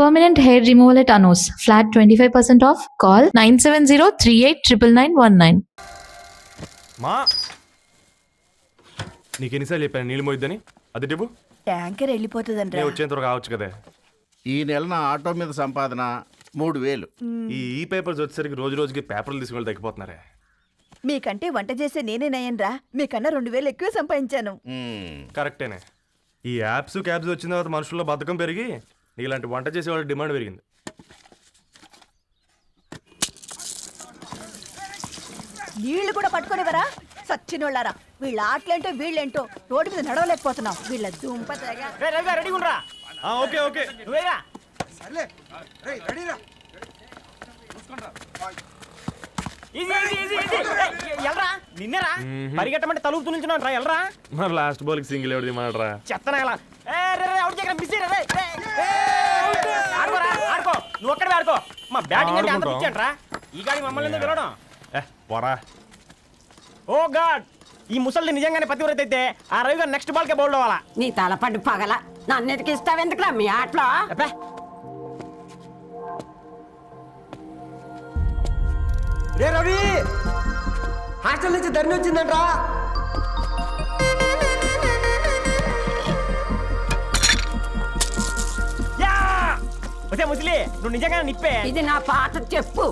Permanent hair removal at Anos. Flat 25% off. Call 970-389919. మా నీకెన్నిసార్లు చెప్పాను నీళ్ళు మోయిద్దని అది డివ్వు ట్యాంకర్ వెళ్ళిపోతుందండి. నేను వచ్చేంత వరకు కావచ్చు కదా. ఈ నెల నా ఆటో మీద సంపాదన 3000. ఈ పేపర్స్ వచ్చేసరికి రోజు రోజుకి పేపర్లు తీసుకుని తగ్గిపోతున్నారే. మీకంటే వంట చేసే నేనే నయ్యన్రా, మీకన్నా 2000 ఎక్కువ సంపాదించాను. కరెక్టేనే. ఈ యాప్స్ క్యాబ్స్ వచ్చిన తర్వాత మనుషుల్లో బద్ధకం పెరిగి ఇలాంటి వంట చేసే వాళ్ళ డిమాండ్ పెరిగింది. నీళ్లు కూడా పట్టుకునేవరా సచ్చినోళ్ళారా. వీళ్ళ ఆటలేంటో వీళ్ళేంటో రోడ్డు మీద నడవలేకపోతున్నాం. వీళ్ళ దుంప ఓకే ఓకే నిన్నరా పరిగెట్టమంటే తలుపుతూ నిల్చున్నాను రా. ఎల్రా మరి లాస్ట్ బాల్ కి సింగిల్ ఎవరిది మాట్రా చెత్తనా ఎలా ఆడుకో నువ్వు ఒక్కడే ఆడుకో. మా బ్యాటింగ్ అంటే అంత పిచ్చేంట్రా ఈ గాడి మమ్మల్ని ఎందుకు పిలవడం. పోరా. ఓ గాడ్, ఈ ముసలి నిజంగానే పతివ్రత అయితే ఆ రవి గారు నెక్స్ట్ బాల్ కే బౌల్డ్ అవ్వాలా. నీ తలపండు పగల నన్ను ఎదికిస్తావెందుకురా మీ ఆటలో. రే రవి, హాస్టల్ నుంచి ధరణి వచ్చిందంట్రా. వచ్చే ముసలి నువ్వు నిజంగానే నిప్పే. ఇది నా పాత చెప్పు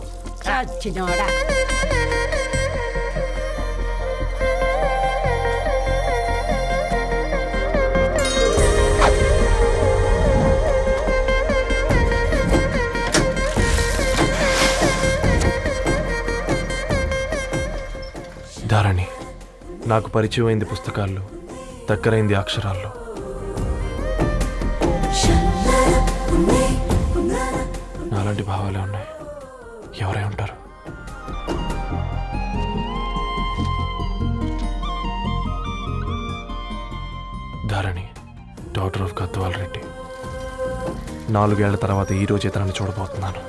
చచ్చినోడా. ధారణి, నాకు పరిచయం అయింది పుస్తకాల్లో, దగ్గరైంది అక్షరాల్లో. నాలాంటి భావాలే ఉన్నాయి. ఎవరై ఉంటారు? Dharani, doctor of Gadwal Reddy. 4 ఏళ్ల తర్వాత ఈ రోజు ఇతరాన్ని చూడబోతున్నాను.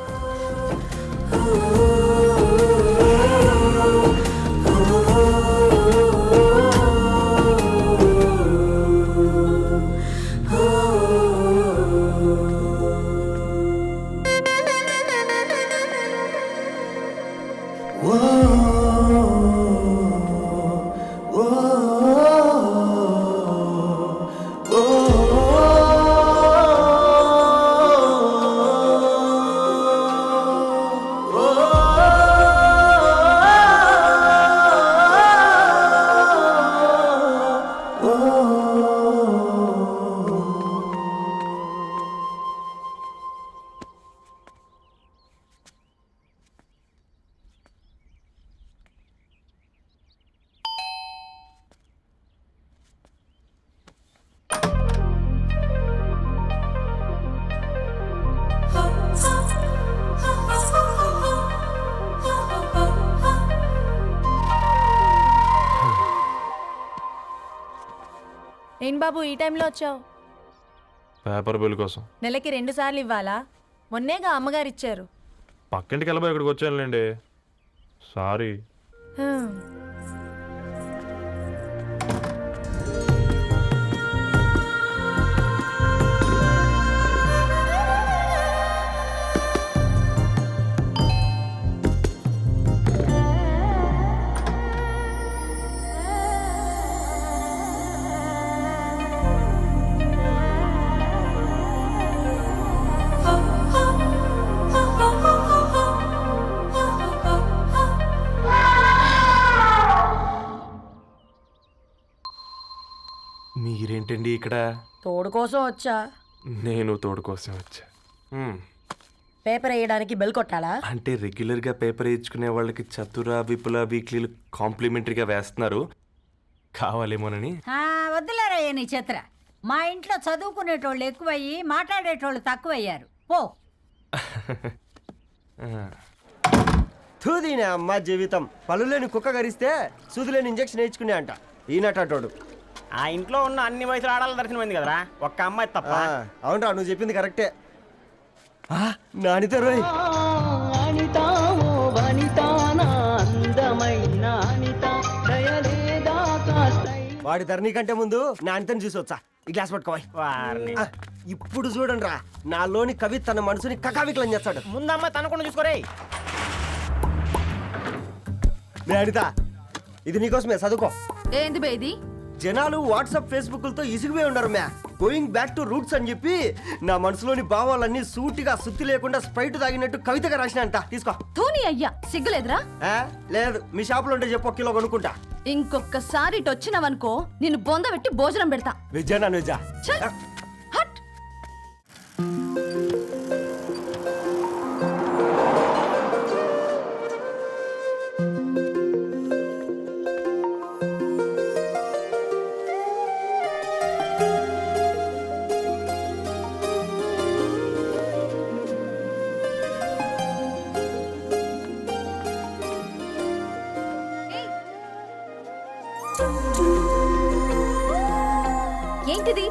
ఏం బాబు ఈ టైంలో వచ్చావు? పేపర్ బిల్ కోసం. నెలకి 2 సార్లు ఇవ్వాలా? మొన్నేగా అమ్మగారు ఇచ్చారు. పక్కింటికి వెళ్ళబోయి ఇక్కడికి వచ్చానులేండి. సారీ. మీరేంటండి ఇక్కడ? తోడు కోసం వచ్చా. నేను తోడు కోసం వచ్చా. పేపర్ వేయడానికి బెల్ కొట్టాలా? అంటే రెగ్యులర్గా పేపర్ వేయించుకునే వాళ్ళకి చతుర విపుల వీక్లీలు కాంప్లిమెంటరీగా వేస్తున్నారు, కావాలేమోనని. వద్దులేరయ్య నీ చిత్ర. మా ఇంట్లో చదువుకునేటోళ్ళు ఎక్కువయ్యి మాట్లాడేటోళ్ళు తక్కువయ్యారు. పో. తూదీనే అమ్మ జీవితం. పళ్ళులేని కుక్క గరిస్తే సూదులేని ఇంజక్షన్ వేయించుకునే అంట ఈనటోడు. ఆ ఇంట్లో ఉన్న అన్ని వయసులో ఆడాలి దర్శనమైంది కదరా, ఒక్క అమ్మాయి తప్ప. అవునరా, నువ్వు చెప్పింది కరెక్టే. నానితో రోయ్. వాడి ధరణి కంటే ముందు నా అంతని చూసి వచ్చా ఈ గ్లాస్ పట్టుకోవాలి వారిని ఇప్పుడు చూడండి రా నాలోని కవి తన మనసుని కకావికలం చేస్తాడు. ముందమ్మ తనకుండా చూసుకోరే. నే అనిత ఇది నీకోసమే చదువుకో. ఏంది బే ఇది? జనాలు వాట్సాప్ ఫేస్బుక్లతో ఇసిగిపోయి ఉండరు మ్యా. గోయింగ్ బ్యాక్ టు రూట్స్ అని చెప్పి నా మనసులోని భావాలన్నీ సూటిగా సుత్తి లేకుండా స్ప్రైట్ తాగినట్టు కవితగా రాసిన అంట. తీసుకో. ధోని అయ్యా సిగ్గులేదురా? లేదు మీ షాపులో ఉంటే చెప్పు, 1 కిలో కొనుక్కుంటా. ఇంకొకసారి ఇటు వచ్చినావనుకో నిన్ను బొంద పెట్టి భోజనం పెడతా. వెజ్జా నాన్ వెజ్జా? ఛ! హట్! ఏంటిది?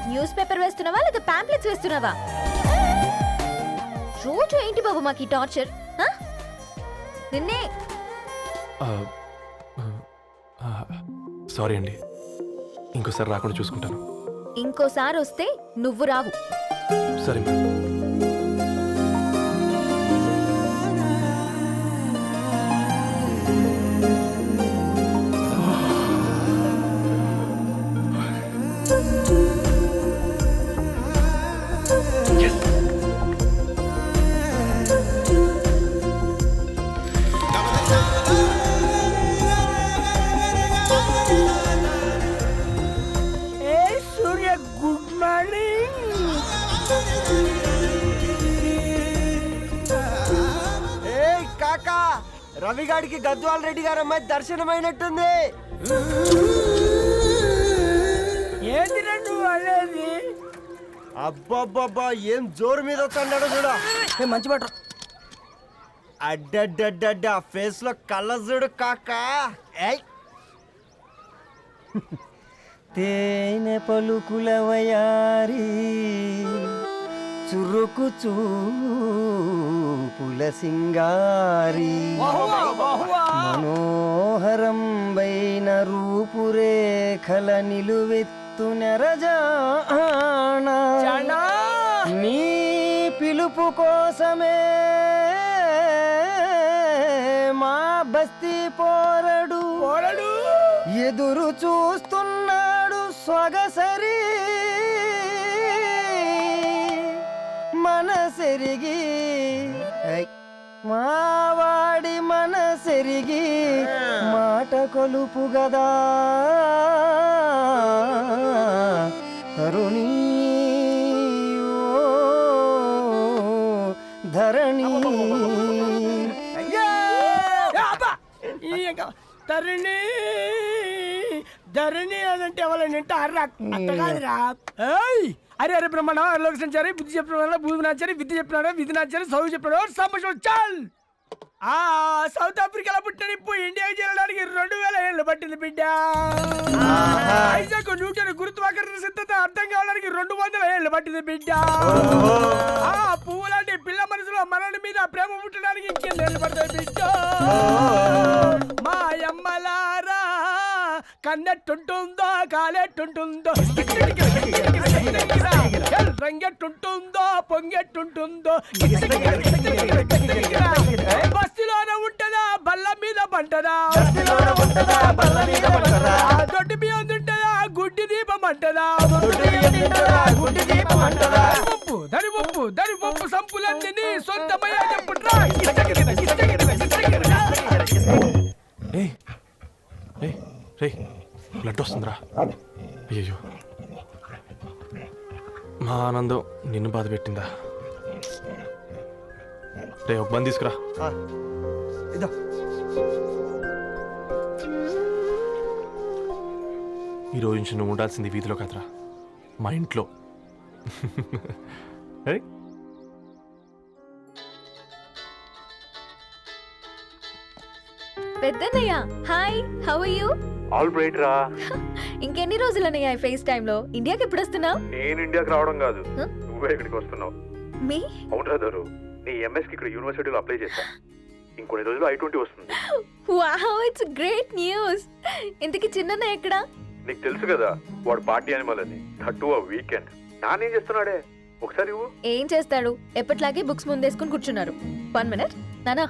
న్యూస్ పేపర్ వేస్తున్నావా లేదా పాంప్లెట్స్ వేస్తున్నావా? రోజు ఏంటి బాబు మాకు ఈ టార్చర్? నిన్నే సారీ అండి, ఇంకోసారి రాకుండా చూసుకుంటాను. ఇంకోసారి వస్తే నువ్వు రావు. సరే మ్యామ్. ఏ సూర్య గుడ్ మార్నింగ్. ఏ కాకా, రవిగాడికి గద్వాల్ రెడ్డి గారు అమ్మాయి దర్శనమైనట్టుంది. ఏంది నువ్వు అనేది? అబ్బబ్బబ్బా ఏం జోరు మీద వస్తాడు చూడు. మంచి మాట. అడ్డడ్డడ్డ ఫేస్ లో కళ్ళ చూడు కాకా. ఏయ్ తేనె పలుకుల వయారి చురుకు చూపుల సింగారి మనోహరం వైన రూపురేఖల నిలువెత్తు నెరజానా నీ పిలుపు కోసమే మా బస్తీ పోరడు ఎదురు చూస్తున్నాడు స్వగసరి మనసెరిగి మావాడి మనసెరిగి మాట కొలుపు గదా తరుణీ ఓ ధరణి. ధరణి ధరణి అదంటే ఎవరైనా అర్రా అట్ట కాదురా. ఏయ్ అరే అరే బ్రహ్మణ లోక సంచారి బుద్ధి చెప్పిన భూమి నాచారి విద్య చెప్పినాడు విధి నాచారి చదువు చెప్పినాడు సంభాషణ చాల్. సౌత్ ఆఫ్రికాలో పుట్టిన ఇప్పుడు ఇండియాకి చేరడానికి 2000 ఏళ్ళు పట్టింది బిడ్డ. ఐజాక్ న్యూటన్ గురుత్వాకర్షణ సిద్ధత అర్థం కావడానికి 200 ఏళ్ళు పట్టింది బిడ్డ. పువ్వు లాంటి పిల్ల మనసులో మనని మీద ప్రేమ పుట్టడానికి ఇంకెన్నేళ్ళు పడతాయి బిడ్డ. మా అమ్మలారా కన్నెట్టుంటుందో కాలెట్టుంటుందో రంగెట్టుంటుందో పొంగెట్టుంటుందో బస్తిలోనే ఉంటదా బల్ల మీద పంటదా దొడ్డి బియ్యం తింటదా గుడ్డి దీపం అంటదా దరి పంపు సంపులన్నీ సొంతమయ్యా చెప్పుట్రా. రే బ్లడ్ వస్తుందిరా. అయ్యో మా ఆనందం నిన్ను బాధ పెట్టిందా? రే ఒక బంద్ తీసుకురా. ఇదో ఈరోజు నుంచి నువ్వు ఉండాల్సింది వీధిలో కాదురా, మా ఇంట్లో. పెద్దన్నయ్య hi how are you all right రా. ఇంకెన్ని రోజులన్నయ్య ఫేస్ టైం లో ఇండియాకి ఎప్పుడు వస్తున్నావు నేను ఇండియాకి రావడం కాదు, Huh? నువ్వే ఇక్కడికి వస్తున్నావు. మీ అవునరా దొరు, నీ ఎంఎస్ కి ఇక్కడ యూనివర్సిటీలో అప్లై చేశా. ఇంకొన్ని రోజులు I-20 వస్తుంది. Wow it's great news. ఇంతకి చిన్నన్నయ్య ఎక్కడ? నీకు తెలుసు కదా వాడు పార్టీ అనిమల్ అని, థర్టూ ఆ వీకెండ్. నానేం చేస్తున్నాడే ఒకసారి ఇవ్వు. ఏం చేస్తాడు, ఎప్పటిలాగే బుక్స్ ముందేసుకుని కూర్చున్నారు. 1 మినిట్ నానా.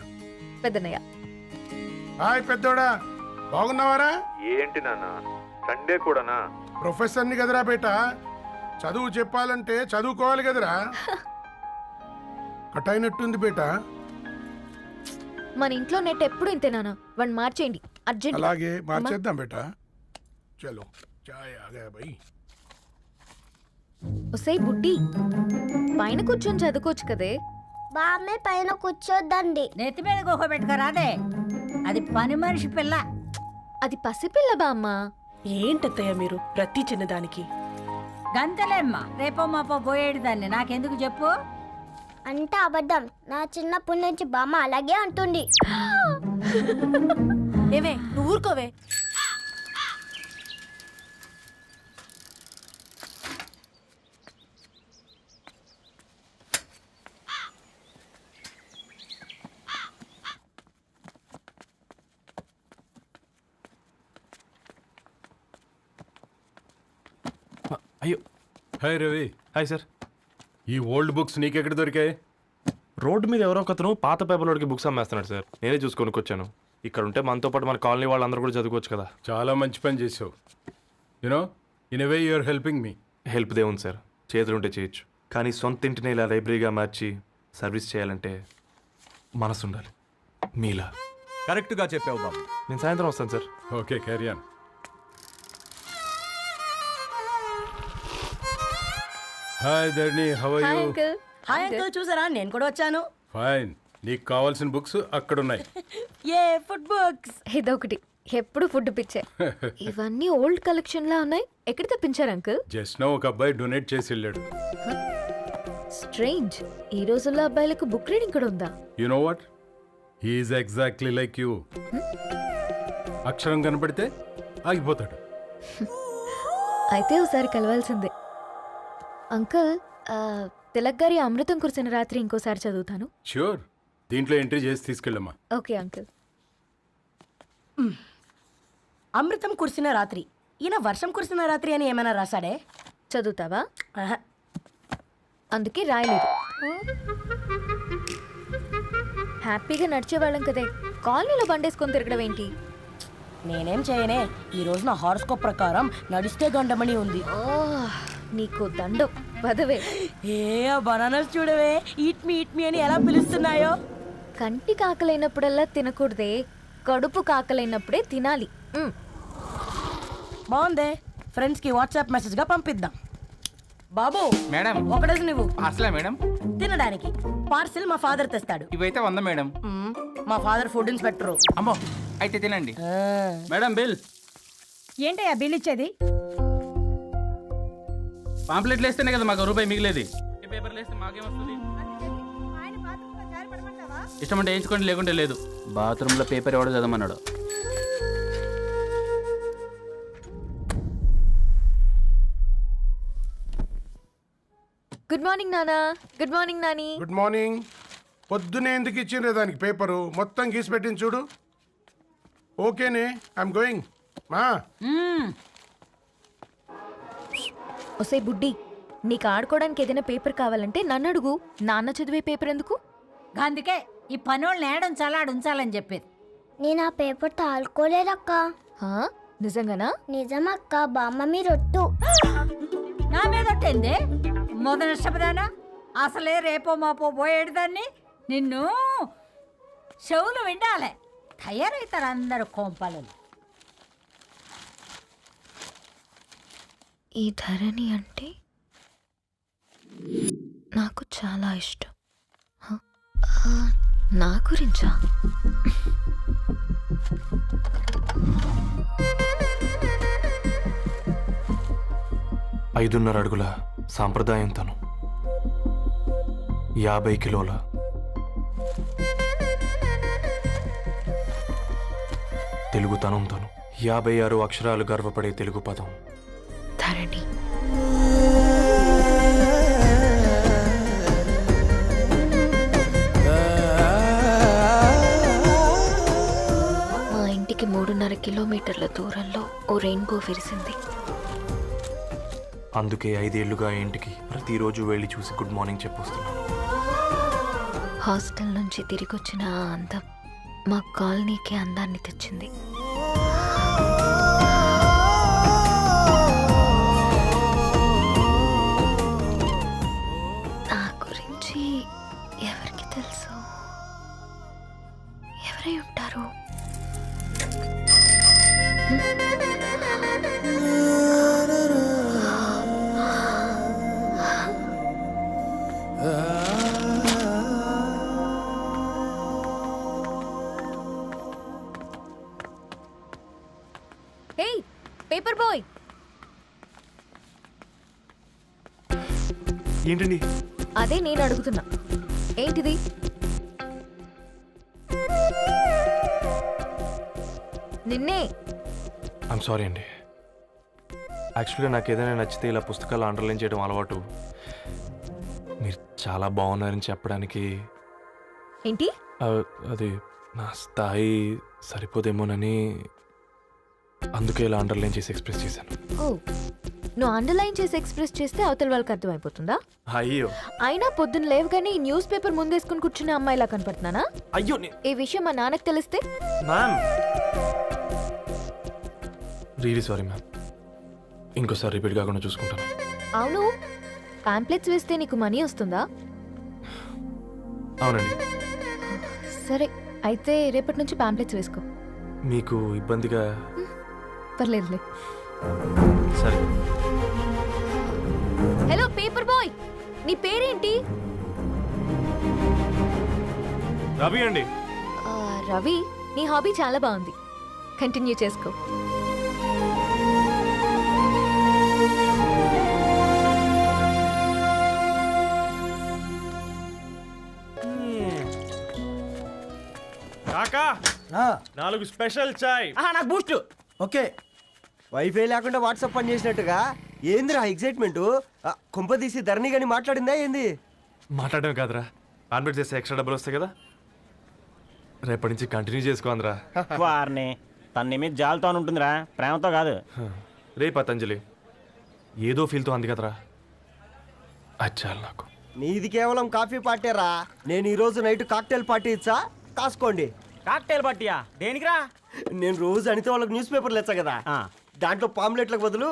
పెద్దన్నయ్య హాయ్ పెద్దోడా, బాగున్నావారా? ఏంటి నాన్న సండే కూడానా? ప్రొఫెసర్ని కదరా బేట, చదువు చెప్పాలంటే చదువుకోవాలి కదరా. కట్ అయినట్టుంది బేట. మన ఇంట్లో నెట్ ఎప్పుడు ఇంతే నానా. 1 మార్చేయండి అర్జెంట్. అలాగే మార్చేద్దాం బేట. చలో చాయ్ ఆగా భయ్. ఒసేయ్ బుడ్డి, పైన కూర్చొని చదువుకోవచ్చు కదే. బామ్మే పైన కూర్చోద్దండి. నెత్తి మీద గుహ పెట్టుకోరాదే, అది పని మనిషి పిల్ల. అది పసిపిల్ల బామ్మ. ఏంటత్తయ్య మీరు ప్రతి చిన్నదానికి? గంతలేమ్మా, రేపో మాపో పోయేడు దాన్ని నాకెందుకు చెప్పు. అంటే అబద్ధం. నా చిన్నప్పటి నుంచి బామ్మ అలాగే అంటుంది. ఏవే నువ్వు ఊరుకోవే. అయ్యో. హాయ్ రవి. Hi sir. ఈ ఓల్డ్ బుక్స్ నీకెక్కడ దొరికాయి? రోడ్డు మీద ఎవరో ఒకతను పాత పేపర్లోకి బుక్స్ అమ్మేస్తున్నాడు సార్. నేనే చూసుకొని వచ్చాను. ఇక్కడ ఉంటే మనతో పాటు మన కాలనీ వాళ్ళందరూ కూడా చదువుకోవచ్చు కదా. చాలా మంచి పని చేసావు. You know in a way you are helping me. Help దేవుంది సార్, చేతులుంటే చేయొచ్చు. కానీ సొంత ఇంటిని ఇలా లైబ్రరీగా మార్చి సర్వీస్ చేయాలంటే మనసు ఉండాలి. మీలా. కరెక్ట్గా చెప్పావు బాబు. నేను సాయంత్రం వస్తాను sir. Okay carry on. Hi Dharni, how are hi you? Uncle. Hi uncle, చూసారా నేను కూడా వచ్చాను. ఫైన్. నీకు కావాల్సిన బుక్స్ అక్కడ ఉన్నాయి. ఏ ఫుడ్ బుక్స్? ఇదొకటి ఎప్పుడు ఫుడ్ పిచ్చే. ఇవన్నీ ఓల్డ్ కలెక్షన్ లా ఉన్నాయి. ఎక్కడ తెప్పించారు అంకుల్? జస్ట్ నో ఒక అబ్బాయి డొనేట్ చేసి వెళ్ళాడు. స్ట్రేంజ్, ఈ రోజుల్లో అబ్బాయిలకు బుక్ రీడింగ్ కూడా ఉందా? You know what, he's exactly like you. అక్షరం కనపడితే ఆగిపోతాడు. అయితే ఒకసారి కలవాల్సిందే. అంకుల్, తిలక్ గారి అమృతం కురిసిన రాత్రి ఇంకోసారి చదువుతాను. ష్యూర్, దీంట్లో ఎంట్రీ చేసి తీసుకెళ్ళమ్మా. Okay uncle. అమృతం కురిసిన రాత్రి. ఈయన వర్షం కురిసిన రాత్రి అని ఏమైనా రాశాడే? చదువుతావా? ఆహా. అందుకే రాయలేదు. హ్యాపీగా నడిచేవాళ్ళం కదే, కాలనీలో బండేసుకొని తిరగడం ఏంటి? నేనేం చేయనే, ఈ రోజు నా హారోస్కోప్ ప్రకారం నడిస్తే గండమణి ఉంది. ఓ, నీకు దండం పదవే. ఏ బనానాస్ చూడవే, ఈట్ మీ అని ఎలా పిలుస్తున్నాయో. కంటి కాకలైనప్పుడల్లా తినకూడదే, కడుపు కాకలైనప్పుడే తినాలి. బాగుందే, ఫ్రెండ్స్ కి వాట్సాప్ మెసేజ్ గా పంపిద్దాం. బాబు మేడం. ఒకటేసి నువ్వు అసలే మేడం తినడానికి పార్సిల్ మా ఫాదర్ తెస్తాడు. ఇవైతే 100 మేడం. మా ఫాదర్ ఫుడ్ ఇన్స్పెక్టర్. అమ్మో, అయితే తినండి మేడం. బిల్ ఏంటయ్యా బిల్ ఇచ్చేది? పాంప్లెట్లు వేస్తేనే కదా మాకు రూపాయి మిగిలేది. పేపర్లు వేస్తే మాకేమొస్తుంది? ఇష్టం అంటే వేయించుకోండి, లేకుంటే లేదు. బాత్రూంలో పేపర్ ఎవడో చదవమన్నాడు. గుడ్ మార్నింగ్ నానా. Good morning Nani. Good morning. పొద్దునే ఎందుకు ఇచ్చిండ్రే దానికి పేపరు? మొత్తం గీసి పెట్టింది చూడు. ఓకేనే, ఐఎమ్ గోయింగ్. మా ఒసే బుడ్డి, నీకు ఆడుకోవడానికి ఏదైనా పేపర్ కావాలంటే నన్ను అడుగు. నాన్న చదివే పేపర్ ఎందుకు? అందుకే ఈ పనోళ్ళని ఏడుంచాలా ఉంచాలని చెప్పేది. నేను ఆ పేపర్ తాలుకోలేదక్క. హా, నిజంగానా? నిజమక్క, బామ్మ మీరొట్టు. నా మీద ఒట్టేంది మొదటి నష్టపదానా? అసలే రేపో మాపో పోయేడు దాన్ని. నిన్ను చెవులు విండాలే, తయారవుతారు అందరు కోంపాలు. ఈ ధరణి అంటే నాకు చాలా ఇష్టం. నా గురించా? ఐదున్నర అడుగుల సాంప్రదాయం తను, 50 కిలోల తెలుగుతనంతోను 56 అక్షరాలు గర్వపడే తెలుగు పదం ధరణి. మా ఇంటికి 3.5 కిలోమీటర్ల దూరంలో ఓ రెయిన్బో విరిసింది. అందుకే 5 ఏళ్లుగా ఇంటికి ప్రతిరోజు వెళ్ళి చూసి గుడ్ మార్నింగ్ చెప్పొస్తున్నాను. హాస్టల్ నుంచి తిరిగొచ్చిన ఆ అందం మా కాలనీకి అందాన్ని తెచ్చింది. నా గురించి ఎవరికి తెలుసు? ఎవరై ఉంటారు? హే పేపర్ బాయ్, ఏంటండి? అదే నేను అడుగుతున్నా, ఏంటిది? నిన్నే. ఐమ్ సారీ అండి. యాక్చువల్గా నాకు ఏదైనా నచ్చితే ఇలా పుస్తకాలు అండర్లైన్ చేయడం అలవాటు. మీరు చాలా బాగున్నారని చెప్పడానికి ఏంటి? అది నా స్థాయి సరిపోదేమోనని అందుకే ఇలా అండర్లైన్ చేసి ఎక్స్ప్రెస్ చేశాను. ఓ, నువ్వు అండర్లైన్ చేసి ఎక్స్ప్రెస్ చేస్తే అవతల వాళ్ళకి అర్థమైపోతుందా? అయ్యో అయినా పొద్దున్న లేవగానే ఈ న్యూస్ పేపర్ ముందేసుకుని కూర్చునే అమ్మాయిలా కనపడుతున్నానా? అయ్యో ఈ విషయం మా నాన్నకు తెలిస్తే? Ma'am really sorry ma'am. ఇంకోసారి రిపీట్ కాకుండా చూసుకుంటాను. అవును, పాంప్లెట్స్ వేస్తే నీకు మనీ వస్తుందా? అవునండి. సరే అయితే రేపటి నుంచి పాంప్లెట్స్ వేసుకో. మీకు ఇబ్బందిగా? పర్లేదులే. సరే. హలో పేపర్ బాయ్, నీ పేరేంటి? రవి అండి. రవి, నీ హాబీ చాలా బాగుంది, కంటిన్యూ చేసుకో. కాకా 4 స్పెషల్ చాయ్. నాకు బూస్ట్. ఓకే. వైఫై లేకుండా వాట్సాప్ పని చేసినట్టుగా ఏందిరా ఎగ్జైట్మెంట్? కుంప తీసి ధరణి గాని మాట్లాడిందా ఏంది? మాట్లాడడం కాదురా, కాన్వర్ట్ చేస్తే ఎక్స్ట్రా డబ్బులు వస్తాయి కదా, రేపటి నుంచి కంటిన్యూ చేసుకోందిరా. వారిని తన మీద జాలతో ఉంటుందిరా, ప్రేమతో కాదు. రే పతంజలి, ఏదో ఫీల్తో అంది కదరా, అది చాలు నాకు. నీది కేవలం కాఫీ పార్టీరా. నేను ఈ రోజు నైట్ కాక్టైల్ పార్టీ ఇచ్చా, కాసుకోండి. కాక్టైల్ పార్టీయా? దేనికిరా? నేను రోజు అనితే వాళ్ళకి న్యూస్ పేపర్లు ఇచ్చా కదా, దాంట్లో పాంప్లెట్లకు బదులు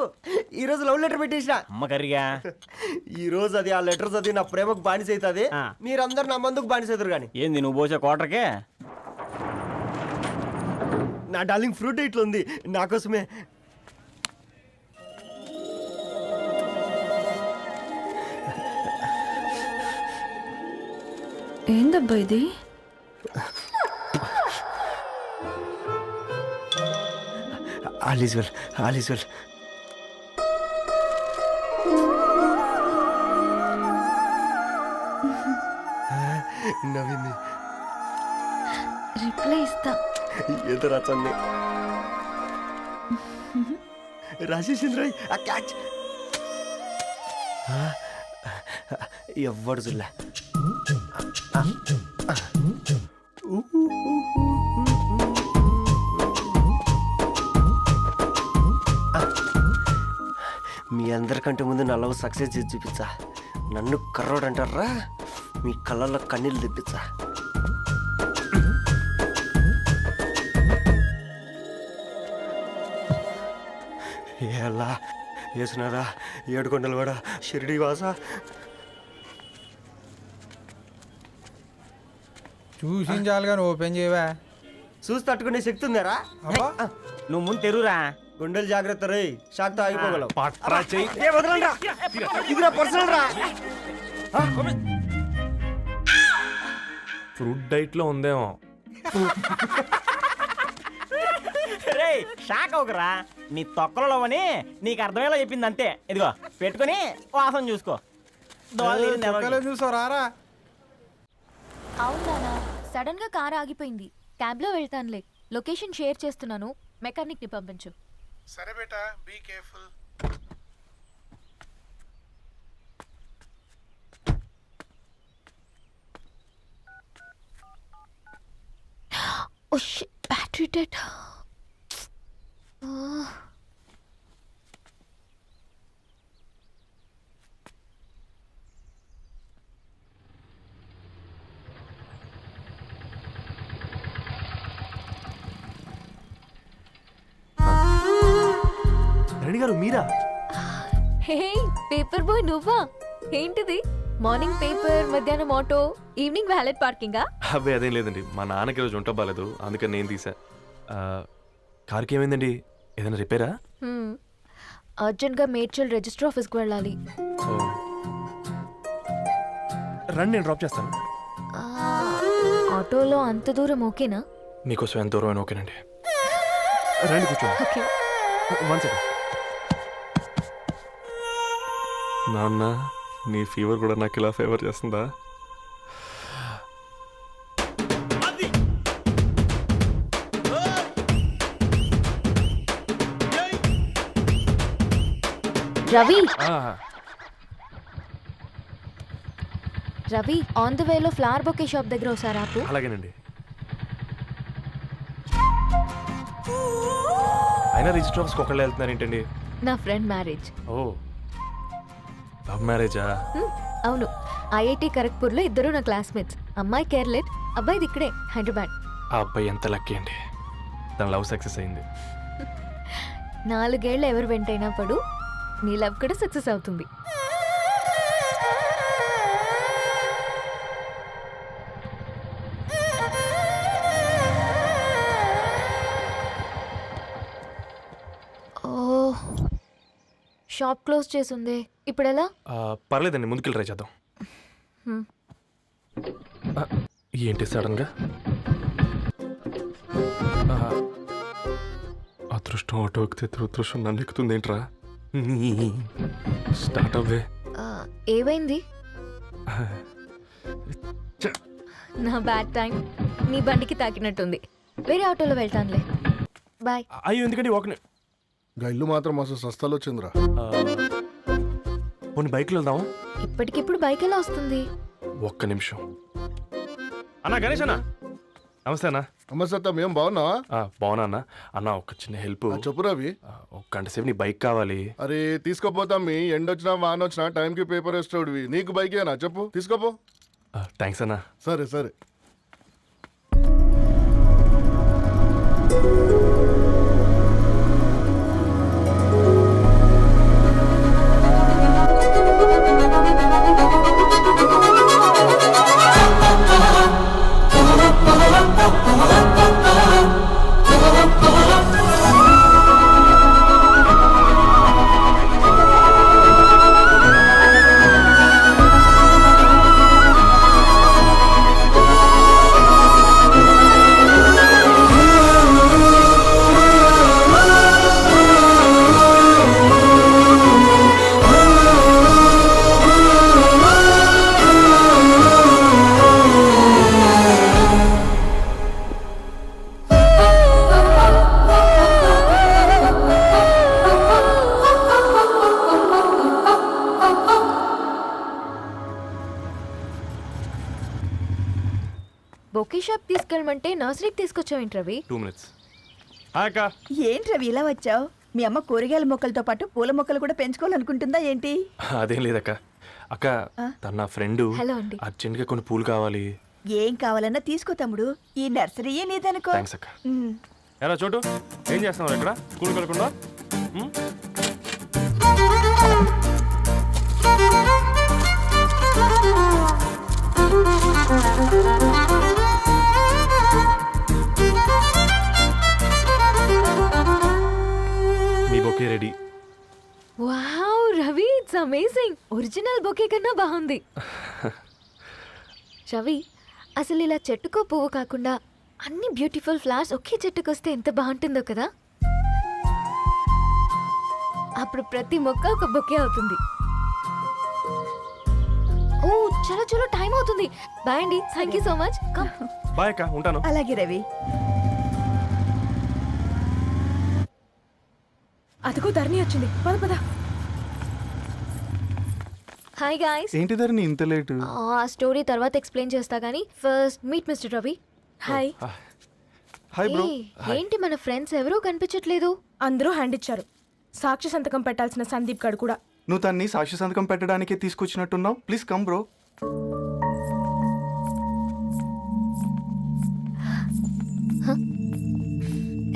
ఈ రోజు లవ్ లెటర్ పెట్టేసిన. అమ్మ కర్రీగా. ఈ రోజు అది ఆ లెటర్ చదివి నా ప్రేమకు బానిస అవుతుంది. మీరందరు నా మందుకు బానిస అవుతారు. కానీ ఏంది నువ్వు పోసే కోటర్కే? నా డార్లింగ్ ఫ్రూట్ ఇట్లా ఉంది నా కోసమే. ఏందబ్బా ఇది? All is well, all is well. నవ్వింది. రిప్లై ఇస్తా. ఏదో రచండి రాజేసింద్ర ఆ క్యాచ్ ఎవ్వడు జుల్లా. మీ అందరికంటే ముందు నా లవ్ సక్సెస్ చేసి చూపించా. నన్ను కర్రోడు అంటారా, మీ కళ్ళల్లో కన్నీళ్ళు తెప్పించా. ఎలా వేసినారా ఏడుకొండలు కూడా షిరిడి వాస. చూసించాలుగా ఓపెన్ చేయవా? చూసి తట్టుకునే శక్తి ఉందారా? నువ్వు ముందు తెరురా. గుండెలు జాగ్రత్త రే, షాక్ తో ఆగిపోగలవు. పట్రా చెయ్యి. ఏ వదలండ్రా, ఇది నా పర్సనల్ రా. ఫ్రూట్ డైట్ లో ఉందేమో. రే షాక్ అవకరా, నీ తొక్కలలో అని నీకు అర్థమయ్యేలా చెప్పింది అంతే. ఇదిగో పెట్టుకొని వాసన చూసుకో. చూసారా? అవునా, సడన్ గా కార్ ఆగిపోయింది. క్యాబ్ లో వెళ్తానులే, లొకేషన్ షేర్ చేస్తున్నాను, మెకానిక్ని పంపించు. సరే బేటా, be careful. Oh shit, battery dead. Rani గారు మీరా? హే పేపర్ బాయ్, నువ్వా? ఏంటిది? మార్నింగ్ పేపర్, మధ్యాహ్నం ఆటో, ఈవినింగ్ వ్యాలెట్ పార్కింగా? అబ్బే అదేం లేదండి, మా నాన్నకి రోజు ఉంట బాగాలేదు, అందుకని నేను తీసా. కార్కి ఏమైందండి? ఏదైనా రిపేరా? అర్జెంట్గా మేడ్చల్ రిజిస్టర్ ఆఫీస్కి వెళ్ళాలి. రండి, నేను డ్రాప్ చేస్తాను. ఆటోలో అంత దూరం ఓకేనా? మీకోసం ఎంత దూరం అయినా ఓకేనండి. రండి కూర్చోండి. ఓకే. 1 సెకండ్. నాన్న, నీ ఫీవర్ కూడా నాకు ఇలా ఫేవర్ చేస్తుందా? రవి, రవి, ఆన్ ద వేలో ఫ్లవర్ బొకే షాప్ దగ్గర ఒకసారి ఆపు. అలాగేనండి. అయినా రిజిస్టర్ ఆఫీస్కి ఒకళ్ళు వెళ్తున్నారు ఏంటండి? నా ఫ్రెండ్ మ్యారేజ్. ఓ, లవ్ మ్యారేజా? అవును, ఐఐటి ఖరగ్పూర్లో ఇద్దరు నా క్లాస్మేట్స్. అమ్మాయి కేర్లెట్, అబ్బాయిది ఇక్కడే హైదరాబాద్. ఆ అబ్బాయి ఎంత లక్కీ అండి, తన లవ్ సక్సెస్ అయింది. 4 ఏళ్ళు ఎవరు వెంటైనా పడు, నీ లవ్ కూడా సక్సెస్ అవుతుంది. ఓ, షాప్ క్లోజ్ చేసిందే, ఇప్పుడు ఎలా? పర్లేదండి, ముందుకెళ్ళి ట్రై చేద్దాం. ఏంటి సడన్గా? అదృష్టం ఆటో ఎక్కితే దురదృష్టం నన్ను ఎక్కుతుంది ఏంట్రా? స్టార్ట్ అవ్వే. ఏమైంది? నా బ్యాడ్ టైం నీ బండికి తాకినట్టుంది. వేరే ఆటోలో వెళ్తానులే, బాయ్. అయ్యో ఎందుకండి ఒక ఇల్లు మాత్రం అసలు సస్తాలో వచ్చిందిరా. కొన్ని బైక్లో వెళ్దామా? ఇప్పటికిప్పుడు బైక్ ఎలా వస్తుంది? ఒక్క నిమిషం. అన్నా గణేష్ అన్న, నమస్తే అన్న. అమ్మసత్తం, ఏం బాగున్నావా? బాగున్నా అన్న. అన్న ఒక చిన్న హెల్ప్. చెప్పు రవి. ఒక గంట సేపు నీ బైక్ కావాలి. అరే తీసుకోపోతాం, మీ ఎండొచ్చినా వాన వచ్చినా టైంకి పేపర్ వేస్తాడువి. నీకు బైకేనా చెప్పు, తీసుకోపో. థ్యాంక్స్ అన్న. సరే సరే. బొకే షాప్ తీసుకెళ్ళమంటే నర్సరీకి తీసుకొచ్చావేంటి రవి? 2 minutes. అక్క, ఏంటి రవి ఇలా వచ్చావు? మీ అమ్మ కూరగాయల మొక్కలతో పాటు పూల మొక్కలు కూడా పెంచుకోవాలనుకుంటుందా ఏంటి? అదేం లేదక్క. అక్క, తన నా ఫ్రెండ్ హలో అండి. అర్జెంట్గా కొన్ని పూలు కావాలి. ఏం కావాలన్నా తీసుకో తమ్ముడు, ఈ నర్సరీయే నీదనుకో. థ్యాంక్స్ అక్క. ఎలా చోటు, ఏం చేస్తున్నావు ఇక్కడ స్కూల్కి వెళ్ళకుండా? మీ bouquet ready. Wow Ravi, it's amazing. Original bouquet కన్నా బాగుంది. రవి, అసలు ఇలా చెట్టుకో పువ్వు కాకుండా అన్ని బ్యూటిఫుల్ ఫ్లవర్స్ ఒకే చెట్టుకు వస్తే ఎంత బాగుంటుందో కదా. అప్పుడు ప్రతి మొక్క ఒక బొకే అవుతుంది. ఓ చలో చలో, టైం అవుతుంది. బాయ్ అండి, thank you so much. Bye అక్క, ఉంటాను. అలాగే రవి. అదిగో ధరణి వచ్చింది, పద పద. Hi guys. ఏంటి ధరణి ఇంత లేటు? ఆ స్టోరీ తర్వాత ఎక్స్ప్లెయిన్ చేస్తా గానీ first meet mister Ravi. Hi. Hi bro. ఏంటి మన ఫ్రెండ్స్ ఎవరూ కనిపించట్లేదు? అందరూ హ్యాండ్ ఇచ్చారు. సాక్షి సంతకం పెట్టాల్సిన సందీప్ గడు కూడా. నువ్వు తన్ని సాక్షి సంతకం పెట్టడానికే తీసుకొచ్చినట్టున్నావు. Please come bro.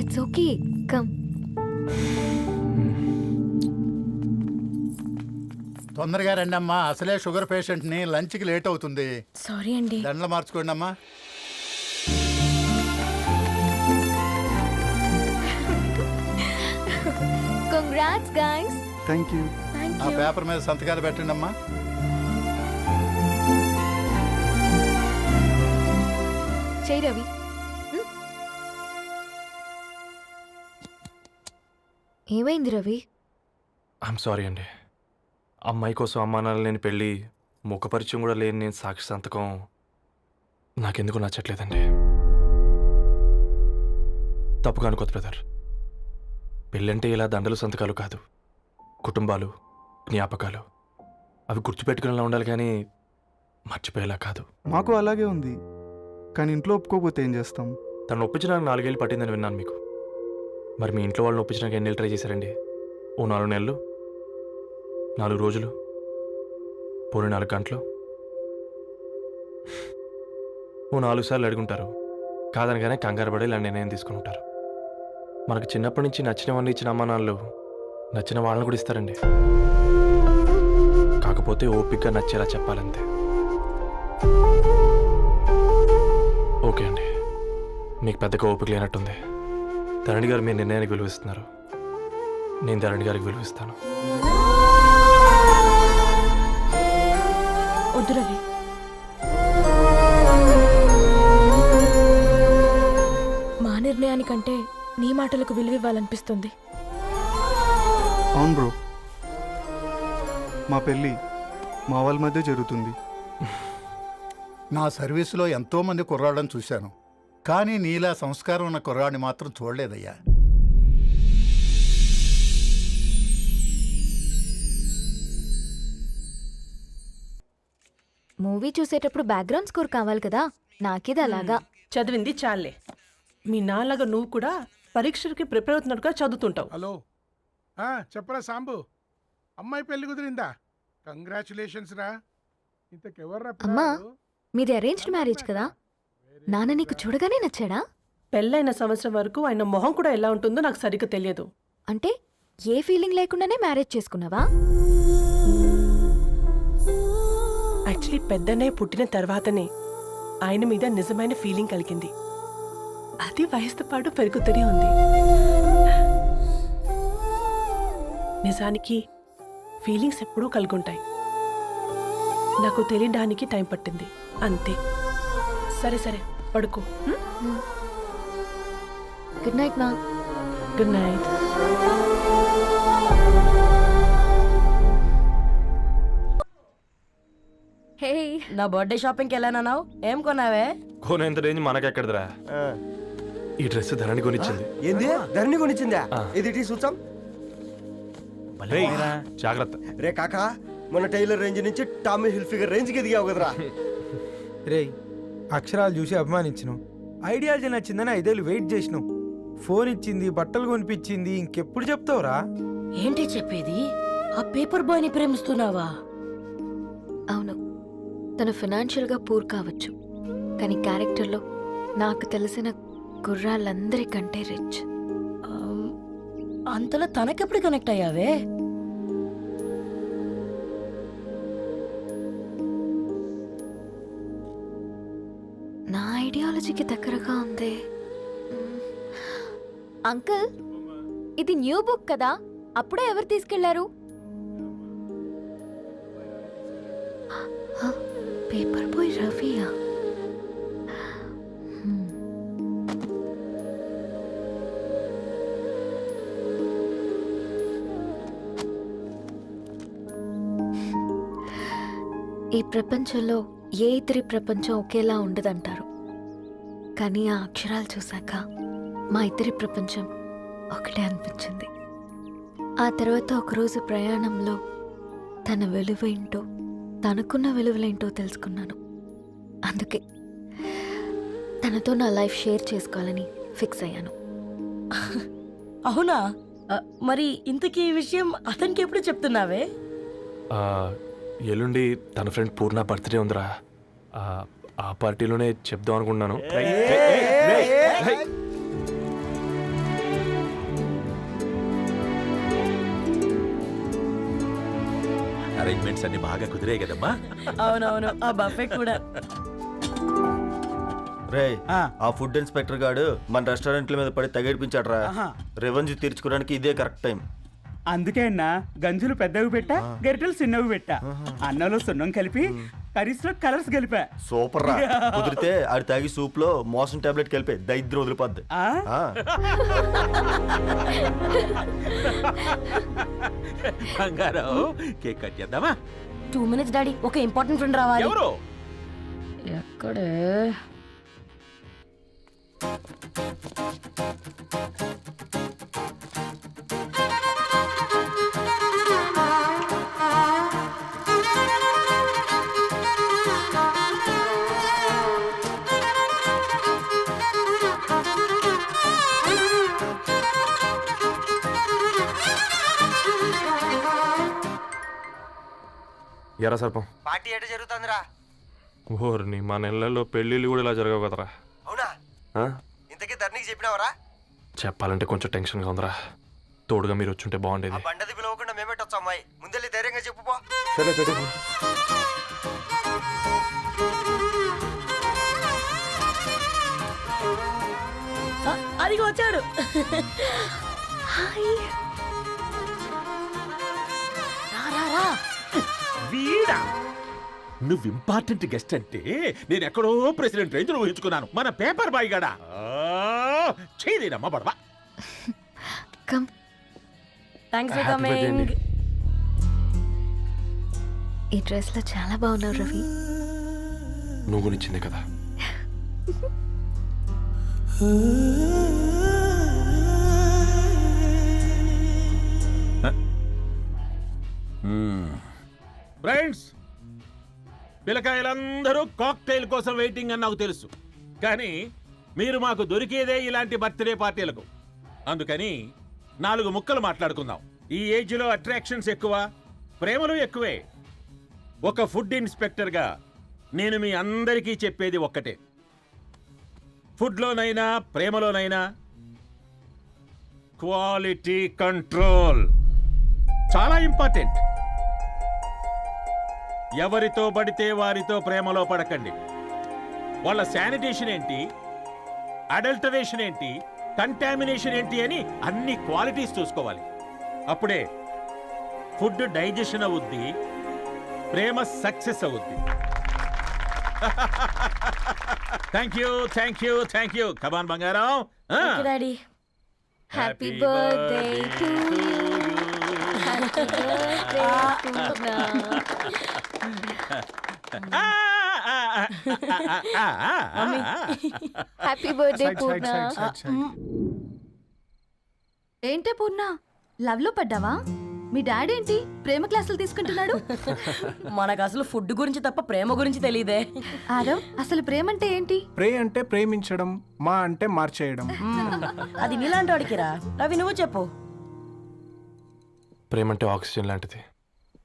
It's okay, come. తొందరగా రండి అమ్మా, అసలే షుగర్ పేషెంట్ ని లంచ్ కి లేట్ అవుతుంది. సారీ అండి. దండలు మార్చుకోండి అమ్మా. Congrats guys. Thank you. ఆ పేపర్ మీద సంతకాలు పెట్టండి అమ్మా. చేయి రవి. ఏమైంది రవి? ఐఎమ్ సారీ అండి. అమ్మాయి కోసం అమ్మానాలు లేని పెళ్ళి, ముఖ పరిచయం కూడా లేని నేను సాక్షి సంతకం నాకెందుకు నచ్చట్లేదండి. తప్పుగా అనుకోదు బ్రదర్. పెళ్ళంటే ఇలా దండలు సంతకాలు కాదు, కుటుంబాలు, జ్ఞాపకాలు. అవి గుర్తుపెట్టుకునేలా ఉండాలి కానీ మర్చిపోయేలా కాదు. మాకు అలాగే ఉంది, కానీ ఇంట్లో ఒప్పుకోకపోతే ఏం చేస్తాం? తను ఒప్పించడానికి 4 ఏళ్ళు పట్టిందని విన్నాను మీకు. మరి మీ ఇంట్లో వాళ్ళని ఒప్పించడానికి ఎన్ని ఏళ్ళు ట్రై చేశారండి? ఓ 4 నెలలు, 4 రోజులు, పోనీ 4 గంటలు, ఓ 4 సార్లు అడుగుంటారు. కాదనగానే కంగారు పడి ఇలా నిర్ణయం తీసుకుని ఉంటారు. మనకు చిన్నప్పటి నుంచి నచ్చినవన్నీ ఇచ్చిన అమ్మా నాన్నలు నచ్చిన వాళ్ళని కూడా ఇస్తారండి. కాకపోతే ఓపికగా నచ్చేలా చెప్పాలంతే. ఓకే అండి, మీకు పెద్దగా ఓపిక లేనట్టుంది. ధరణి గారు మీ నిర్ణయానికి విలువిస్తున్నారు, నేను ధరణి గారికి విలువిస్తాను. వద్దు రవి. మా నిర్ణయానికంటే నీ మాటలకు విలువివ్వాలనిపిస్తుంది. అవును బ్రో, మా పెళ్ళి మా వాళ్ళ మధ్య జరుగుతుంది. నా సర్వీసులో ఎంతో మంది కుర్రాళ్ళని చూశాను, కానీ నీలా సంస్కారం ఉన్న కుర్రాడిని మాత్రం చూడలేదయ్యా. మూవీ చూసేటప్పుడు బ్యాక్గ్రౌండ్ స్కోర్ కావాలి కదా, నాకిది అలాగా. చదివింది చాలే. మీ నాన్నగా నువ్వు కూడా పరీక్షలకి ప్రిపేర్ అవుతున్నట్టుగా చదువుతుంటావు. హలో, చెప్పరా సాంబు, అమ్మాయి పెళ్లి కుదిరిందా? కంగ్రాచులేషన్స్ రా. ఇంతకెవర్రా అమ్మా, పిల్లాడు? మీది అరేంజ్డ్ మ్యారేజ్ కదా, నాన్న నీకు చూడగానే నచ్చాడా? పెళ్ళైన సంవత్సరం వరకు ఆయన మొహం కూడా ఎలా ఉంటుందో నాకు సరిగ్గా తెలియదు. అంటే ఏ ఫీలింగ్ లేకుండానే మ్యారేజ్ చేసుకున్నావా? యాక్చువల్లీ పెద్దన్నయ్య పుట్టిన తర్వాతనే ఆయన మీద నిజమైన ఫీలింగ్ కలిగింది. అది వయసుతో పాటు పెరుగుతూనే ఉంది. నిజానికి ఫీలింగ్స్ ఎప్పుడూ కలుగుంటాయి. నాకు తెలియడానికి టైం పట్టింది అంతే. సరే సరే పడుకో. గుడ్ నైట్ మా. Good night. హే, నా బర్త్డే షాపింగ్కి వెళ్ళానన్నావు, ఏం కొన్నావే? కోనేంత రేంజ్ మనకెక్కడదిరా. ఈ డ్రెస్ ధరణి కొనిచ్చింది. ఏంది ధరణి కొనిచ్చిందా? ఇది టీ సూచం. రేయ్, జాగ్రత్త. రే కాకా, మన టైలర్ రేంజ్ నుంచి టామీ హిల్ఫిగర్ రేంజ్కి ఎదిగావు కదరా. రే, అక్షరాలు చూసి అభిమానించను, ఐడియాలజీ నచ్చిందని 5 ఏళ్ళు వెయిట్ చేసినావు. ఫోన్ ఇచ్చింది, బట్టలు కొనిపించింది, ఇంకెప్పుడు చెప్తావురా? ఏంటి చెప్పేది? ఆ పేపర్ బాయ్ని ప్రేమిస్తున్నావా? అవును, తను ఫినాన్షియల్గా పూర్ కావచ్చు, కానీ క్యారెక్టర్లో నాకు తెలిసిన కుర్రాళ్ళందరికంటే రిచ్. అంతలో తనకెప్పుడు కనెక్ట్ అయ్యావే? నా ఐడియాలజీకి దగ్గరగా ఉంది. అంకుల్, ఇది న్యూ బుక్ కదా, అప్పుడే ఎవరు తీసుకెళ్లారు? పేపర్ బాయ్ రవియా? ఈ ప్రపంచంలో ఏ ఇద్దరి ప్రపంచం ఒకేలా ఉండదంటారు, కానీ ఆ అక్షరాలు చూశాక మా ఇద్దరి ప్రపంచం ఒకటే అనిపించింది. ఆ తర్వాత ఒకరోజు ప్రయాణంలో తన విలువ ఏంటో తనకున్న విలువలేంటో తెలుసుకున్నాను. అందుకే తనతో నా లైఫ్ షేర్ చేసుకోవాలని ఫిక్స్ అయ్యాను. అవునా? మరి ఇంతకీ ఈ విషయం అతనికి ఎప్పుడు చెప్తున్నావే? ఎల్లుండి తన ఫ్రెండ్ పూర్ణ బర్త్డే ఉందిరా. ఆ పార్టీలోనే చెప్దాం అనుకున్నాను. అరేంజ్మెంట్స్ అన్ని బాగా కుదిరాయి కదమ్మా. అవునవును, ఆ బఫే కూడా. రే ఆ ఫుడ్ ఇన్స్పెక్టర్ గాడు మన రెస్టారెంట్ల మీద పడి తగేడిపించాడు రా. రెవెన్యూ తీర్చుకోవడానికి ఇదే కరెక్ట్ టైం. అందుకే అన్న గంజులు పెద్దవి పెట్టా, గరిటెలు చిన్నవి పెట్టా. అన్నంలో సున్నం కలిపి కర్రీస్ లో కలర్స్ కలిపా. సూపర్ రా. కుదిరితే ఆడి తాగి సూప్ లో మోషన్ టాబ్లెట్ కలిపే దైద్రం వదిలిపోద్ది. బంగారం కేక్ కట్ చేద్దామా? 2 minutes డాడీ, ఒక ఇంపార్టెంట్ ఫ్రెండ్ రావాలి. ఎవరు? ఎక్కడే? ఎరా సర్పం, పార్టీ ఎట జరుగుతుందిరా? ఓర్ని మా నెలల్లో పెళ్ళిళ్ళు కూడా ఇలా జరగవు కదరా. అవునా? ఇంతకీ ధరణికి చెప్పినావరా? చెప్పాలంటే కొంచెం టెన్షన్గా ఉందిరా. తోడుగా మీరు వచ్చుంటే బాగుండేది. బండది పిలవకుండా మేమేటొచ్చు అమ్మాయి. ముందెళ్ళి ధైర్యంగా చెప్పుపో. సరే పెట్టు. అదిగో వచ్చాడు. వీడా? నువ్వు ఇంపార్టెంట్ గెస్ట్ అంటే నేను ఎక్కడో ప్రెసిడెంట్ రేంజ్ లో ఊహించుకున్నాను. మన పేపర్ బాయ్ గడా చేయలేనమ్మా బడవా. కమ్. Thanks for coming. ఈ డ్రెస్ లో చాలా బాగున్నావు రవి. నువ్వు గురించిందే కదా. ఫ్రెండ్స్, పిల్లకాయలందరూ కాక్టైల్ కోసం వెయిటింగ్ అని నాకు తెలుసు. కానీ మీరు మాకు దొరికేదే ఇలాంటి బర్త్డే పార్టీలకు. అందుకని 4 ముక్కలు మాట్లాడుకుందాం. ఈ ఏజ్లో అట్రాక్షన్స్ ఎక్కువ, ప్రేమలు ఎక్కువే. ఒక ఫుడ్ ఇన్స్పెక్టర్గా నేను మీ అందరికీ చెప్పేది ఒక్కటే. ఫుడ్లోనైనా ప్రేమలోనైనా క్వాలిటీ కంట్రోల్ చాలా ఇంపార్టెంట్. ఎవరితో పడితే వారితో ప్రేమలో పడకండి. వాళ్ళ శానిటేషన్ ఏంటి, అడల్టరేషన్ ఏంటి, కంటామినేషన్ ఏంటి అని అన్ని క్వాలిటీస్ చూసుకోవాలి. అప్పుడే ఫుడ్ డైజెషన్ అవుద్ది, ప్రేమ సక్సెస్ అవుద్ది. Thank you, thank you, thank you. Come on బంగారం. Daddy. Happy birthday to you. Happy birthday Purna. Happy birthday Purna. ఏంటే పూర్ణ, లవ్ లో పడ్డావా? మీ డాడీ ఏంటి ప్రేమ క్లాసులు తీసుకుంటున్నాడు? మనకు అసలు ఫుడ్ గురించి తప్ప ప్రేమ గురించి తెలియదే. ఆరవ్, అసలు ప్రేమ అంటే ఏంటి? ప్రే అంటే ప్రేమించడం, మా అంటే మార్చేయడం. అది నీలాంటి వాడికిరా. రవి, నువ్వు చెప్పు. ప్రేమ అంటే ఆక్సిజన్ లాంటిది.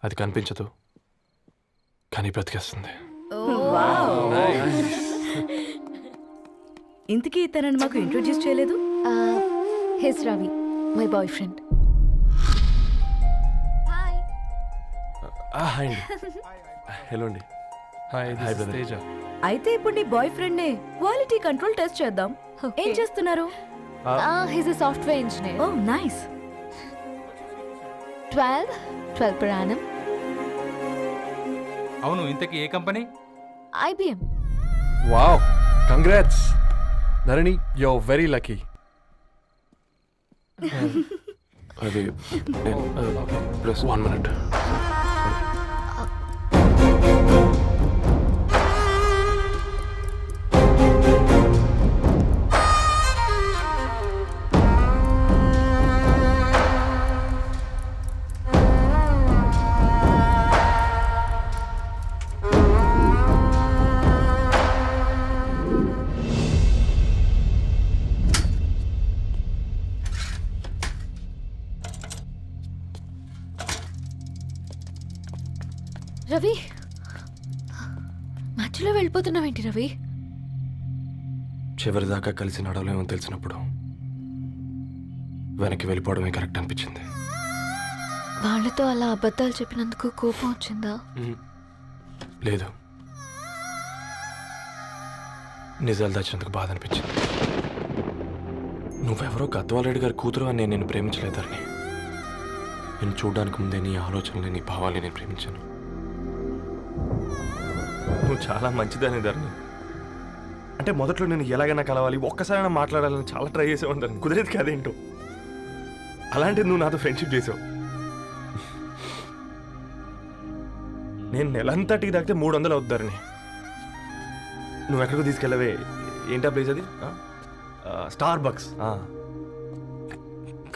అది కనిపించదు కానీ బ్రతికేస్తుంది. ఇంతకీ తనని మాకు ఇంట్రొడ్యూస్ చేయలేదు. His Ravi, my boy friend. Hi అండి. హలో అండి. హాయ్ తేజ. అయితే ఇప్పుడు నీ boy friend quality control test చేద్దాం. ఏం చేస్తున్నారు? His a software engineer. Oh nice. 12 per annum. అవును, ఇంతకీ ఏ కంపెనీ? IBM. Wow, congrats Dharani, you are very lucky. అది ప్లస్ 1 minute. రవి, మధ్యలో వెళ్ళిపోతున్నావేంటి రవి? చివరిదాకా కలిసి నడవలేమో తెలిసినప్పుడు వెనక్కి వెళ్ళిపోవడమే కరెక్ట్ అనిపించింది. వాళ్ళతో అలా అబద్ధాలు చెప్పినందుకు కోపం వచ్చిందా? లేదు, నిజాలు దాచినందుకు బాధ అనిపించింది. నువ్వెవరో గద్వాలరెడ్డి గారి కూతురు అని నేను నిన్ను ప్రేమించలేదని. నేను చూడడానికి ముందే నీ ఆలోచనలు, నీ భావాలు నేను ప్రేమించాను. నువ్వు చాలా మంచిదని ధరణి. అంటే మొదట్లో నేను ఎలాగైనా కలవాలి, ఒక్కసారైనా మాట్లాడాలని చాలా ట్రై చేసేవాడిని. కుదిరేది కాదేంటో. అలాంటిది నువ్వు నాతో ఫ్రెండ్షిప్ చేసావు. నేను నెలంతటికి తాకితే 300 అవుతారని. నువ్వు ఎక్కడికో తీసుకెళ్ళవే, ఏంటా ప్లేస్ అది? Star bucks.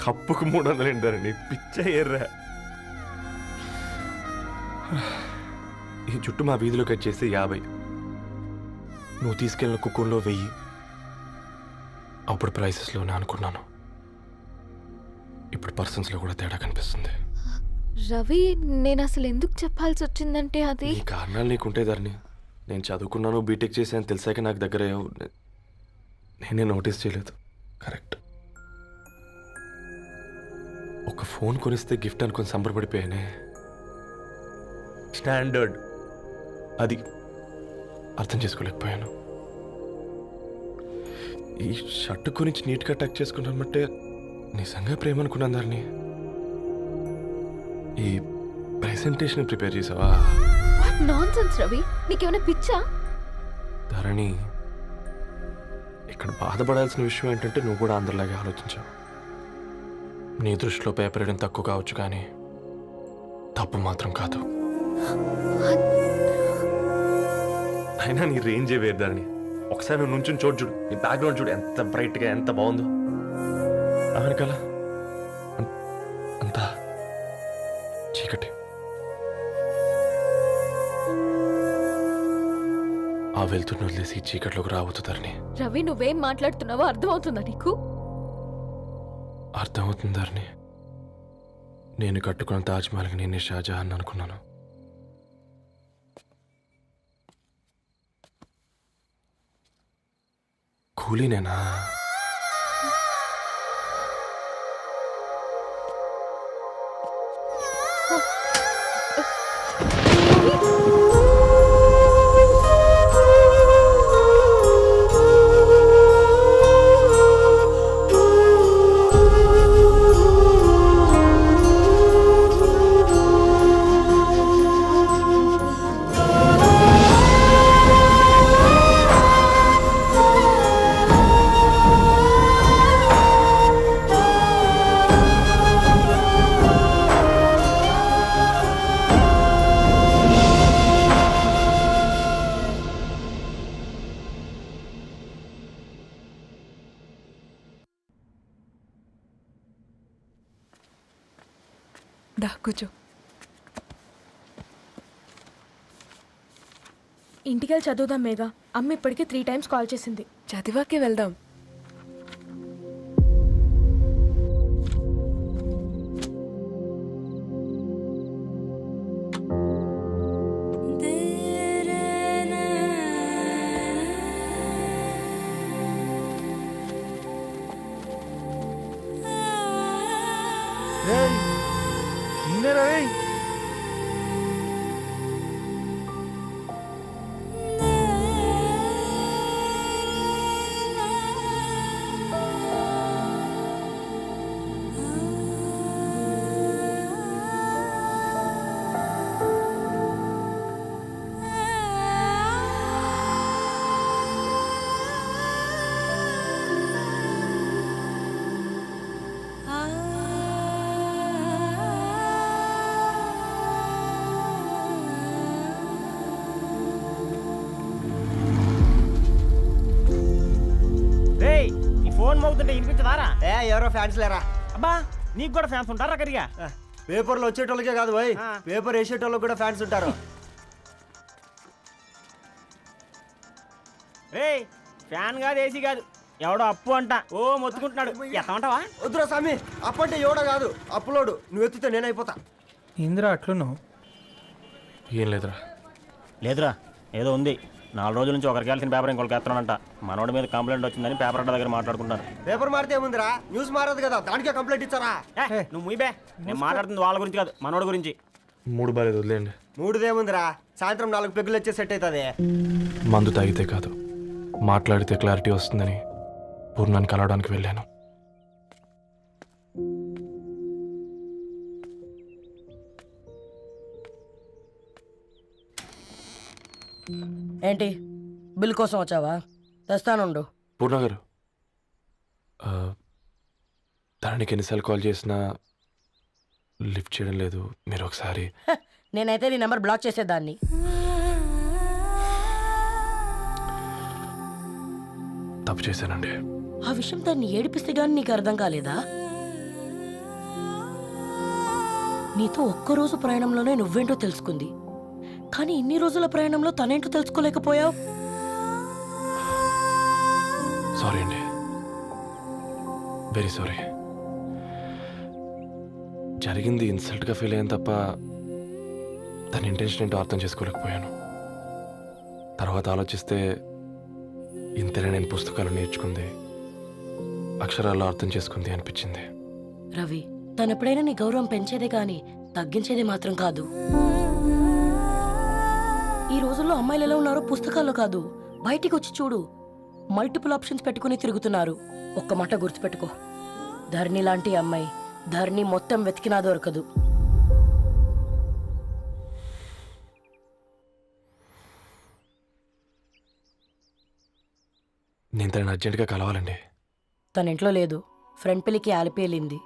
కప్పుకు 300 ఏంటారండి, పిచ్చ ఎర్రా. ఈ చుట్టూ మా వీధిలో కట్ చేస్తే 50. నువ్వు తీసుకెళ్ళిన కుక్కర్లో 1000. అప్పుడు ప్రైసెస్లోనే అనుకున్నాను, ఇప్పుడు పర్సన్స్లో కూడా తేడా కనిపిస్తుంది. రవి, నేను అసలు ఎందుకు చెప్పాల్సి వచ్చిందంటే అది ఈ కారణాలు నీకుంటే ధరణి. నేను చదువుకున్నాను, బీటెక్ చేశాను తెలిసాక నాకు దగ్గర నేనే నోటీస్ చేయలేదు. కరెక్ట్. ఒక ఫోన్ కొనిస్తే గిఫ్ట్ అనుకొని సంబరపడిపోయానే. స్టాండర్డ్ అది అర్థం చేసుకోలేకపోయాను. ఈ షర్ట్ గురించి నీట్గా టక్ చేసుకుంటామంటే నిజంగా ప్రేమ అనుకున్నాను ధరణి. ఈ ప్రెజెంటేషన్ ప్రిపేర్ చేసావా? వాట్ నాన్సెన్స్ రవి, నీకేమైనా పిచ్చా? ధరణి, ఇక్కడ బాధపడాల్సిన విషయం ఏంటంటే నువ్వు కూడా అందరిలాగే ఆలోచించావు. నీ దృష్టిలో పేపర్ వేయడం తక్కువ కావచ్చు, కానీ తప్పు మాత్రం కాదు. అయినా నీ రేంజే వేరు ధరణి. ఒకసారి నువ్వు నుంచుని చూడు, నీ బ్యాక్గ్రౌండ్ చూడు ఎంత బ్రైట్గా, ఎంత బాగుందో. వెనకాల అంతా చీకటి. ఆ వెళ్తున్న వదిలేసి చీకట్లోకి రాబోతుందని. రవి, నువ్వేం మాట్లాడుతున్నావో అర్థమవుతుందా నీకు? అర్థమవుతుందని. నేను కట్టుకున్న తాజ్మహల్కి నేనే షాజహాన్ అనుకున్నాను. కూలీనేనా? దా కూర్చో. ఇంటికెళ్ళి చదువుదాం మేఘా. అమ్మ ఇప్పటికే 3 times కాల్ చేసింది. చదివాకే వెళ్దాం. ఫోన్ మోగుతుంటే వినిపించదారా? ఎవరో ఫ్యాన్స్ లేరా? అబ్బా, నీకు కూడా ఫ్యాన్స్ ఉంటారా? కరిగా పేపర్లో వచ్చేటోళ్ళకే కాదు భయ్, పేపర్ వేసేటోళ్ళకి కూడా ఫ్యాన్స్ ఉంటారు. రేయ్, ఫ్యాన్ కాదు, ఏసీ కాదు, ఎవడో అప్పు అంట. ఓ మొత్తుకుంటున్నాడు. ఎత్తమంటావా? వద్దురా స్వామి, అప్పు అంటే ఎవడో కాదు, అప్పులోడు. నువ్వు ఎత్తితే నేనైపోతా. ఇంద్రా అట్లున్నావు. ఏం లేదురా. లేదురా ఏదో ఉంది. 4 రోజుల నుంచి ఒకరికి వెళ్ళిన పేపర్ ఇంకొకరికి ఎత్తానంట. మనోడి మీద కంప్లైంట్ వచ్చిందని పేపర్ అడ్డ దగ్గర మాట్లాడుకుంటారు. పేపర్ మారితే ఏముందిరా, న్యూస్ మారదు కదా, దానికే కంప్లైంట్ ఇచ్చారా? నువ్వు ముయ్యబే, నేను మాట్లాడుతుంది వాళ్ళ గురించి కాదు, మనోడి గురించి. మూడు బాలేదు, వదిలేండి. మూడుదేముందిరా, సాయంత్రం 4 పెగ్గులు వచ్చే సెట్ అవుతుంది. మందు తాగితే కాదు, మాట్లాడితే క్లారిటీ వస్తుందని పూర్ణాన్ని కలవడానికి వెళ్ళాను. ఏంటి బిల్ కోసం వచ్చావా? తెస్తానుండు. పూర్ణ గారు, తనకి ఎన్నిసార్లు కాల్ చేసినా లిఫ్ట్ చేయడం లేదు. మీరు ఒకసారి నేనైతే నీ నెంబర్ బ్లాక్ చేసేదాన్ని. తప్పు చేశానండి. ఆ విషయం దాన్ని ఏడిపిస్తే గానీ నీకు అర్థం కాలేదా? నీతో ఒక్కరోజు ప్రయాణంలోనే నువ్వేంటో తెలుసుకుంది, కానీ ఇన్ని రోజుల ప్రయాణంలో తనేంటో తెలుసుకోలేకపోయావు. సారీ అండి, వెరీ సారీ. జరిగింది ఇన్సల్ట్గా ఫీల్ అయ్యాను తప్ప తన ఇంటెన్షన్ ఏంటో అర్థం చేసుకోలేకపోయాను. తర్వాత ఆలోచిస్తే ఇంతనే నేను పుస్తకాలు నేర్చుకుంది, అక్షరాల్లో అర్థం చేసుకుంది అనిపించింది. రవి, తనెప్పుడైనా నీ గౌరవం పెంచేదే గాని తగ్గించేదే మాత్రం కాదు. ఈ రోజుల్లో అమ్మాయిలు ఎలా ఉన్నారో పుస్తకాల్లో కాదు, బయటికి వచ్చి చూడు. మల్టిపుల్ ఆప్షన్స్ పెట్టుకుని తిరుగుతున్నారు. ఒక్క మాట గుర్తుపెట్టుకో, ధరణి లాంటి అమ్మాయి ధరణి మొత్తం వెతికినా దొరకదు. నేను తనని అర్జెంటుగా కలవాలండి. తన ఇంట్లో లేదు, ఫ్రెండ్ పెళ్లికి ఆలిపేలింది.